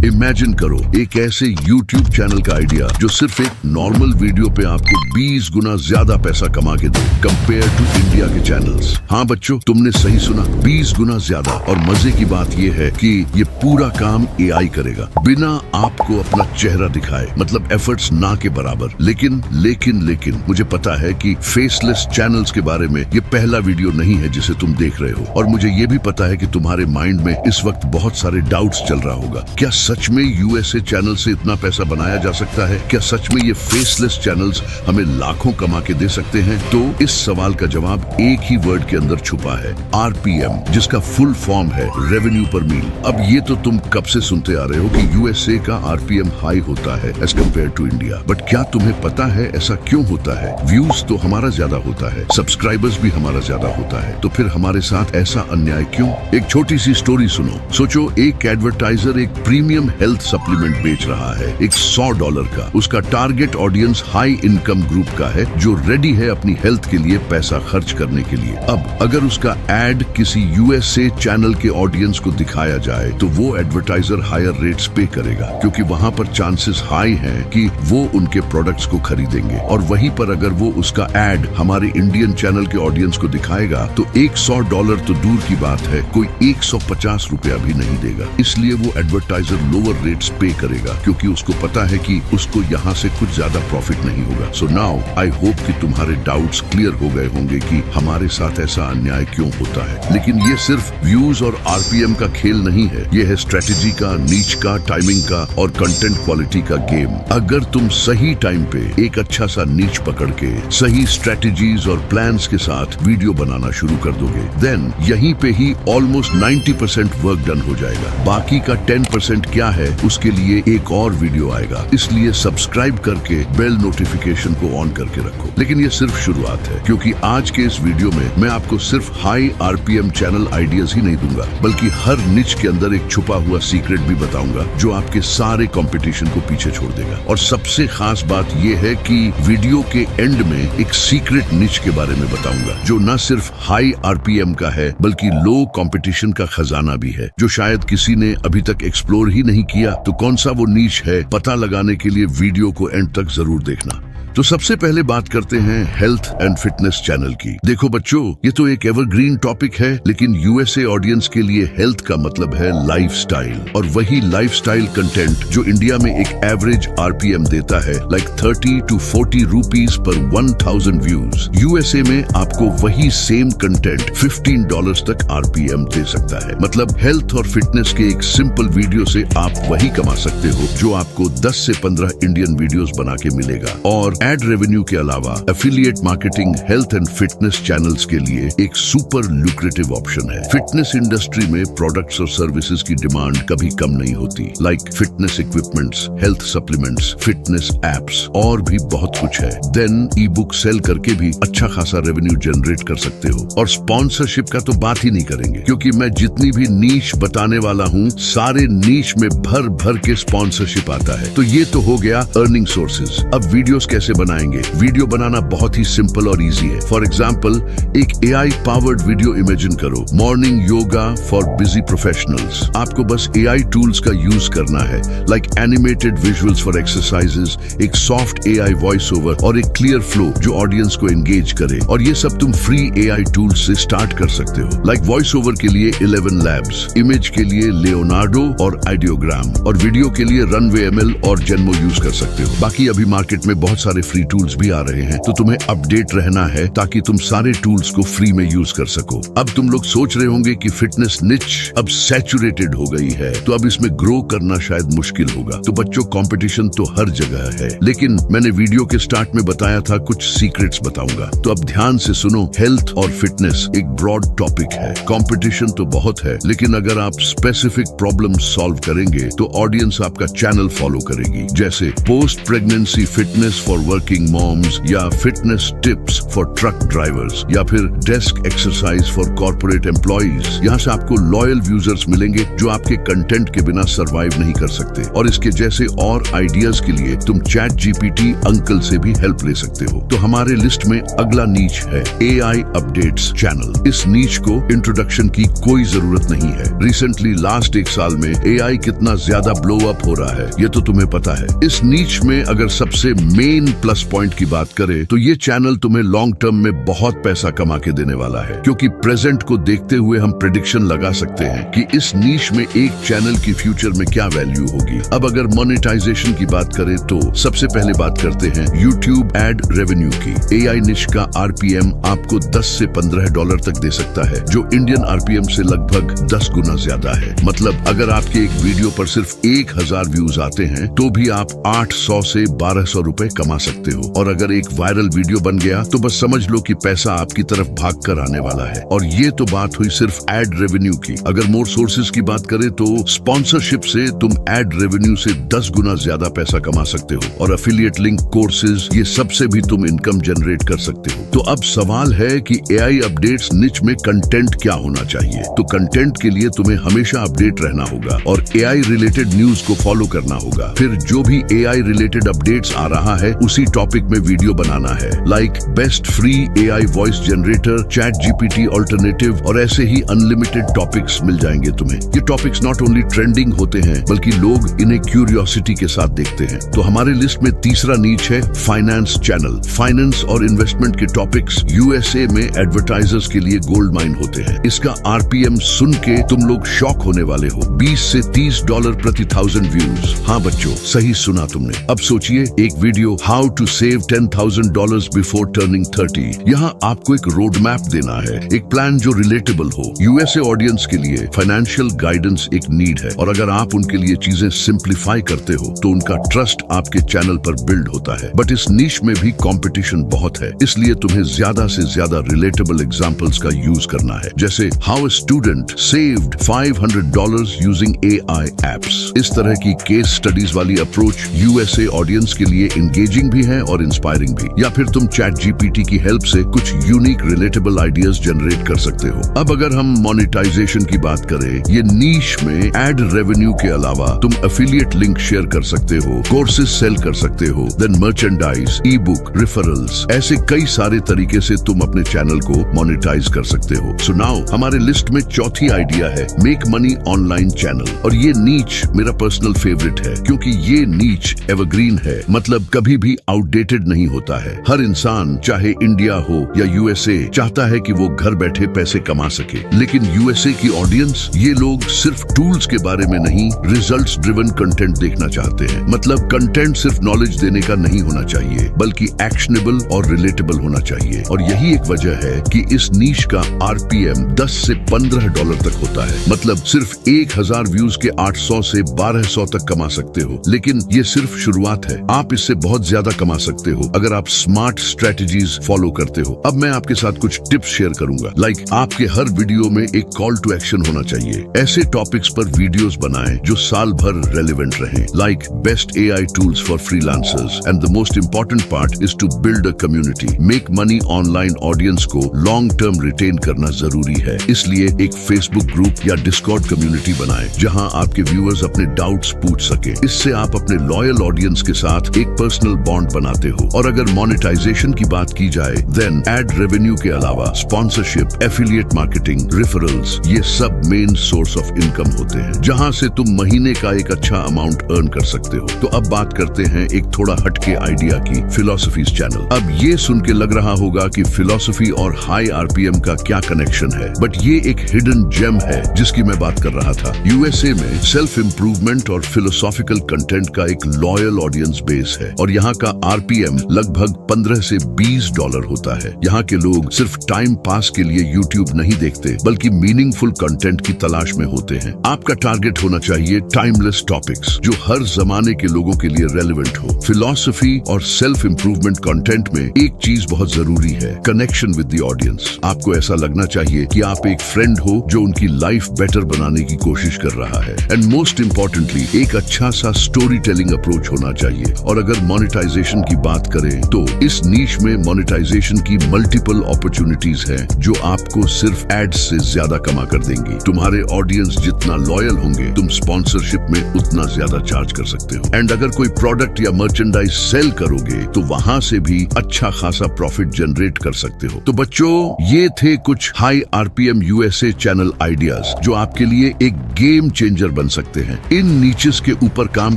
Imagine करो एक ऐसे YouTube चैनल का आइडिया जो सिर्फ एक नॉर्मल वीडियो पे आपको 20 गुना ज्यादा पैसा कमा के दे कंपेयर टू इंडिया के चैनल्स। हाँ बच्चों, तुमने सही सुना, 20 गुना ज्यादा। और मजे की बात ये है कि ये पूरा काम AI करेगा बिना आपको अपना चेहरा दिखाए, मतलब एफर्ट्स ना के बराबर। लेकिन मुझे पता है कि फेसलेस चैनल्स के बारे में ये पहला वीडियो नहीं है जिसे तुम देख रहे हो, और मुझे ये भी पता है कि तुम्हारे माइंड में इस वक्त बहुत सारे डाउट्स चल रहा होगा। क्या सच में USA चैनल से इतना पैसा बनाया जा सकता है? क्या सच में ये फेसलेस चैनल्स हमें लाखों कमा के दे सकते हैं? तो इस सवाल का जवाब एक ही वर्ड के अंदर छुपा है, RPM, जिसका फुल फॉर्म है रेवेन्यू पर मील। अब ये तो तुम कब से सुनते आ रहे हो कि USA का RPM हाई होता है as compared to India, but क्या तुम्हें पता है ऐसा क्यों होता है? व्यूज तो हमारा ज्यादा होता है, सब्सक्राइबर्स भी हमारा ज्यादा होता है, तो फिर हमारे साथ ऐसा अन्याय क्यों? एक छोटी सी स्टोरी सुनो। सोचो एक एडवर्टाइजर एक प्रीमियम हेल्थ सप्लीमेंट बेच रहा है, एक $100 का। उसका target audience high income group का है जो रेडी है अपनी हेल्थ के लिए पैसा खर्च करने के लिए। अब अगर उसका एड किसी USA चैनल के ऑडियंस को दिखाया जाए तो वो एडवर्टाइजर हायर रेट्स पे करेगा, क्योंकि वहां पर चांसेस हाई हैं कि वो उनके प्रोडक्ट्स को खरीदेंगे। और वहीं पर अगर वो उसका एड हमारे इंडियन चैनल के ऑडियंस को दिखाएगा तो एक $100 तो दूर की बात है, कोई 150 रुपया भी नहीं देगा। इसलिए वो एडवर्टाइजर लोअर रेट्स पे करेगा, क्योंकि उसको पता है कि उसको यहाँ से कुछ ज्यादा प्रॉफिट नहीं होगा। सो नाउ आई होप कि तुम्हारे डाउट्स क्लियर हो गए होंगे कि हमारे साथ ऐसा अन्याय क्यों होता है। लेकिन ये सिर्फ व्यूज और RPM का खेल नहीं है, ये है स्ट्रेटेजी का, नीच का, टाइमिंग का और कंटेंट क्वालिटी का गेम। अगर तुम सही टाइम पे एक अच्छा सा नीच पकड़ के सही स्ट्रेटेजीज और प्लान्स के साथ वीडियो बनाना शुरू कर दोगे, देन यहीं पे ही ऑलमोस्ट 90% वर्क डन हो जाएगा। बाकी का 10% क्या है, उसके लिए एक और वीडियो आएगा। इसलिए सब्सक्राइब करके बेल नोटिफिकेशन को ऑन करके रखो। लेकिन ये सिर्फ शुरुआत है, क्योंकि आज के इस वीडियो में मैं आपको सिर्फ हाई RPM चैनल आइडियाज ही नहीं दूंगा, बल्कि हर निच के अंदर एक छुपा हुआ सीक्रेट भी बताऊंगा जो आपके सारे कंपटीशन को पीछे छोड़ देगा। और सबसे खास बात यह है कि वीडियो के एंड में एक सीक्रेट निच के बारे में बताऊंगा जो न सिर्फ हाई RPM का है बल्कि लो कंपटीशन का खजाना भी है, जो शायद किसी ने अभी तक एक्सप्लोर ही नहीं किया। तो कौन सा वो नीश है, पता लगाने के लिए वीडियो को एंड तक जरूर देखना। तो सबसे पहले बात करते हैं हेल्थ एंड फिटनेस चैनल की। देखो बच्चों, ये तो एक एवरग्रीन टॉपिक है, लेकिन USA ऑडियंस के लिए हेल्थ का मतलब है लाइफस्टाइल, और वही लाइफस्टाइल कंटेंट जो इंडिया में एक एवरेज RPM देता है like 30 to 40 rupees per 1000 views. USA में आपको वही सेम कंटेंट $15 तक RPM दे सकता है। मतलब हेल्थ और फिटनेस के एक सिंपल वीडियो से आप वही कमा सकते हो जो आपको 10 से 15 इंडियन वीडियोस बना के मिलेगा। और एड रेवेन्यू के अलावा affiliate marketing health and fitness channels के लिए एक सुपर लुक्रेटिव ऑप्शन है। फिटनेस इंडस्ट्री में प्रोडक्ट्स और सर्विसेज की डिमांड कभी कम नहीं होती, like fitness equipments, health supplements, fitness apps और भी बहुत कुछ है। देन ई बुक सेल करके भी अच्छा खासा रेवेन्यू जनरेट कर सकते हो। और स्पॉन्सरशिप का तो बात ही नहीं करेंगे, क्योंकि मैं जितनी भी नीश बताने वाला हूँ सारे नीश में भर भर के स्पॉन्सरशिप आता है। तो ये तो हो गया अर्निंग सोर्सेज। अब वीडियोस कैसे बनाएंगे? वीडियो बनाना बहुत ही सिंपल और इजी है। फॉर एग्जाम्पल, एक AI पावर्ड वीडियो इमेजिन करो, morning yoga for busy professionals. आपको बस AI टूल्स का यूज करना है, like animated visuals for exercises, एक सॉफ्ट AI वॉइस ओवर और एक क्लियर फ्लो जो ऑडियंस को एंगेज करे। और ये सब तुम फ्री AI टूल्स से स्टार्ट कर सकते हो। लाइक वॉइस ओवर के लिए 11 Labs, इमेज के लिए लेओनार्डो और आइडियोग्राम, और वीडियो के लिए रनवे ML और जेनमो यूज कर सकते हो। बाकी अभी मार्केट में बहुत सारे फ्री टूल्स भी आ रहे हैं, तो तुम्हें अपडेट रहना है ताकि तुम सारे टूल्स को फ्री में यूज कर सको। अब तुम लोग सोच रहे होंगे कि फिटनेस निच अब सैचुरेटेड हो गई है, तो अब इसमें ग्रो करना शायद मुश्किल होगा। तो बच्चों, कंपटीशन तो हर जगह है, लेकिन मैंने वीडियो के स्टार्ट में बताया था कुछ सीक्रेट्स बताऊंगा। तो अब ध्यान से सुनो। हेल्थ और फिटनेस एक ब्रॉड टॉपिक है, कंपटीशन तो बहुत है, लेकिन अगर आप स्पेसिफिक प्रॉब्लम सॉल्व करेंगे तो ऑडियंस आपका चैनल फॉलो करेगी। जैसे post pregnancy fitness for working moms या fitness tips for truck drivers या फिर desk exercise for corporate employees. यहाँ से आपको लॉयल यूजर्स मिलेंगे जो आपके कंटेंट के बिना सरवाइव नहीं कर सकते। और इसके जैसे और आइडियाज के लिए तुम चैट जीपीटी अंकल से भी हेल्प ले सकते हो। तो हमारे लिस्ट में अगला नीच है AI अपडेट्स चैनल। इस नीच को इंट्रोडक्शन की कोई जरूरत नहीं है। रिसेंटली लास्ट एक साल में AI कितना ज्यादा ब्लो अप हो रहा है ये तो तुम्हें पता है। इस नीच में अगर सबसे मेन प्लस पॉइंट की बात करें तो ये चैनल तुम्हें लॉन्ग टर्म में बहुत पैसा कमा के देने वाला है, क्योंकि प्रेजेंट को देखते हुए हम प्रेडिक्शन लगा सकते हैं कि इस नीच में एक चैनल की फ्यूचर में क्या वैल्यू होगी। अब अगर मोनेटाइजेशन की बात करें तो सबसे पहले बात करते हैं YouTube एड रेवेन्यू की। AI निश का RPM आपको 10 से $15 तक दे सकता है, जो इंडियन RPM से लगभग 10 गुना ज्यादा है। मतलब अगर आपके एक वीडियो पर सिर्फ 1000 व्यूज आते हैं तो भी आप 800 से 1200 रुपए कमा सकते हो। और अगर एक वायरल वीडियो बन गया तो बस समझ लो कि पैसा आपकी तरफ भाग कर आने वाला है। और ये तो बात हुई सिर्फ एड रेवेन्यू की। अगर मोर सोर्सेज की बात करें तो स्पॉन्सरशिप से तुम एड रेवेन्यू से 10 गुना ज्यादा पैसा कमा सकते हो। और एफिलिएट लिंक, कोर्सेज, ये सबसे भी तुम इनकम जनरेट कर सकते हो। तो अब सवाल है कि AI अपडेट्स निच में कंटेंट क्या होना चाहिए। तो कंटेंट के लिए तुम्हें हमेशा अपडेट रहना होगा और AI रिलेटेड न्यूज को फॉलो करना होगा। फिर जो भी AI रिलेटेड अपडेट्स आ रहा है उसी टॉपिक में वीडियो बनाना है, like best free AI voice generator, chat GPT alternative और ऐसे ही अनलिमिटेड टॉपिक्स मिल जाएंगे तुम्हें। ये टॉपिक्स नॉट ओनली ट्रेंडिंग होते हैं बल्कि लोग इन्हें क्यूरियोसिटी के साथ देखते हैं। तो हमारे लिस्ट में तीसरा नीच है फाइनेंस चैनल। फाइनेंस और इन्वेस्टमेंट के टॉपिक्स USA में एडवर्टाइजर्स के लिए गोल्ड माइन होते हैं। इसका RPM सुन के तुम लोग शॉक होने वाले हो, $20 से $30 प्रति 1000 व्यूज। हाँ बच्चों, सही सुना तुमने। अब सोचिए एक video how to save $10,000 before turning 30। यहाँ आपको एक रोड मैप देना है, एक प्लान जो रिलेटेबल हो। USA ऑडियंस के लिए फाइनेंशियल गाइडेंस एक नीड है और अगर आप उनके लिए चीजें सिंप्लीफाई करते हो तो उनका ट्रस्ट आपके चैनल पर बिल्ड होता है। बट इस नीश में भी कंपटीशन बहुत है, इसलिए तुम्हें ज्यादा से ज्यादा रिलेटेबल एग्जांपल्स का यूज करना है, जैसे how a student saved $500 using AI apps. इस तरह की केस स्टडीज वाली अप्रोच USA ऑडियंस के लिए इंगेजिंग भी है और इंस्पायरिंग भी। या फिर तुम चैट जीपीटी की हेल्प से कुछ यूनिक रिलेटेबल आइडियाज जनरेट कर सकते हो। अब अगर हम मोनेटाइजेशन की बात करें, ये नीश में एड रेवेन्यू के अलावा तुम एफिलिएट लिंक शेयर कर सकते हो, कोर्सेज सेल कर सकते हो, then merchandise, ebook, referrals, ऐसे कई सारे तरीके से तुम अपने चैनल को मोनेटाइज कर सकते हो। सो नाउ हमारे लिस्ट में चौथी आइडिया है मेक मनी ऑनलाइन चैनल। और ये नीच मेरा पर्सनल फेवरेट है, क्योंकि ये नीच एवरग्रीन है, मतलब कभी भी आउटडेटेड नहीं होता है। हर इंसान, चाहे इंडिया हो या USA, चाहता है कि वो घर बैठे पैसे कमा सके। लेकिन USA की ऑडियंस, ये लोग सिर्फ टूल्स के बारे में नहीं, रिजल्ट्स ड्रिवन कंटेंट देखना चाहते हैं। मतलब कंटेंट सिर्फ नॉलेज देने का नहीं होना चाहिए बल्कि एक्शनेबल और रिलेटेबल होना चाहिए। और यही एक वजह है कि इस नीश का RPM 10 से $15 तक होता है। मतलब सिर्फ 1000 व्यूज के 800 से 1200 तक कमा सकते हो। लेकिन ये सिर्फ शुरुआत है, आप इससे बहुत ज्यादा कमा सकते हो अगर आप स्मार्ट स्ट्रेटजीज फॉलो करते हो। अब मैं आपके साथ कुछ टिप्स शेयर करूंगा, लाइक आपके हर वीडियो में एक कॉल टू एक्शन होना चाहिए। ऐसे टॉपिक्स पर वीडियोस बनाएं जो साल भर रेलेवेंट रहें, like best AI tools for freelancers and the most important part is to build a community. Make money online audience को लॉन्ग टर्म रिटेन करना जरूरी है, इसलिए एक फेसबुक ग्रुप या डिस्कॉर्ड कम्युनिटी बनाएं जहां आपके व्यूअर्स अपने डाउट्स पूछ सके। इससे आप अपने लॉयल ऑडियंस के साथ एक पर्सनल बॉन्ड बनाते हो। और अगर मोनेटाइजेशन की बात की जाए, देन एड रेवेन्यू के अलावा स्पॉन्सरशिप, एफिलिएट मार्केटिंग, रेफरल्स, ये सब मेन सोर्स ऑफ इनकम होते हैं जहां से तुम महीने का एक अच्छा अमाउंट अर्न कर सकते हो। तो अब बात करते हैं एक थोड़ा हटके आइडिया की, फिलॉसफीज चैनल। अब ये सुन के लग रहा होगा कि फिलॉसफी और हाई RPM का क्या कनेक्शन है, बट ये एक हिडन जेम है जिसकी मैं बात कर रहा था। USA में सेल्फ इंप्रूवमेंट और फिलोसॉफिकल कंटेंट का एक लॉयल ऑडियंस बेस है और यहाँ का RPM लगभग $15 से $20 होता है। यहाँ के लोग सिर्फ टाइम पास के लिए YouTube नहीं देखते बल्कि मीनिंगफुल कंटेंट की तलाश में होते हैं। आपका टारगेट होना चाहिए टाइमलेस टॉपिक्स जो हर जमाने के लोगों के लिए रेलेवेंट हो। फिलॉसफी और सेल्फ इंप्रूवमेंट कंटेंट में एक चीज बहुत जरूरी है, कनेक्शन विद द ऑडियंस। आपको ऐसा लगना चाहिए कि आप एक फ्रेंड हो जो उनकी लाइफ बेटर बनाने की कोशिश कर रहा है। एंड मोस्ट इंपॉर्टेंटली एक अच्छा सा स्टोरी टेलिंग अप्रोच होना चाहिए। और अगर मोनेटाइजेशन मोनेटाइजेशन की बात करें तो इस नीश में मोनेटाइजेशन की मल्टीपल अपॉर्चुनिटीज हैं जो आपको सिर्फ एड्स से ज्यादा कमा कर देंगी। तुम्हारे ऑडियंस जितना लॉयल होंगे तुम स्पॉन्सरशिप में उतना ज्यादा चार्ज कर सकते हो। एंड अगर कोई प्रोडक्ट या मर्चेंडाइज सेल करोगे तो वहां से भी अच्छा खासा प्रॉफिट जनरेट कर सकते हो। तो बच्चों, ये थे कुछ high RPM USA channel ideas जो आपके लिए एक गेम चेंजर बन सकते हैं। इन नीचेस के ऊपर काम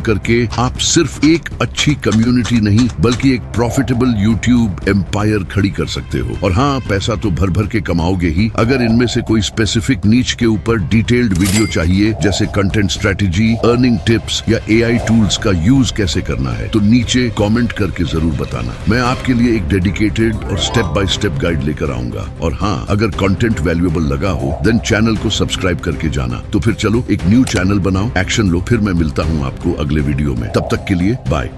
करके आप सिर्फ एक अच्छी कम्युनिटी नहीं बल्कि एक प्रॉफिटेबल यूट्यूब एम्पायर खड़ी कर सकते हो। और हाँ, पैसा तो भर भर के कमाओगे ही। अगर इनमें से कोई स्पेसिफिक नीच के ऊपर डिटेल्ड वीडियो चाहिए जैसे कंटेंट स्ट्रेटेजी, अर्निंग टिप्स या एआई टूल्स का यूज कैसे करना है तो नीचे कमेंट करके जरूर बताना। मैं आपके लिए एक डेडिकेटेड और स्टेप बाय स्टेप गाइड लेकर आऊंगा। और हाँ, अगर कंटेंट वैल्यूएबल लगा हो देन चैनल को सब्सक्राइब करके जाना। तो फिर चलो एक न्यू चैनल बनाओ, एक्शन लो। फिर मैं मिलता हूँ आपको अगले वीडियो में। तब तक के लिए बाय।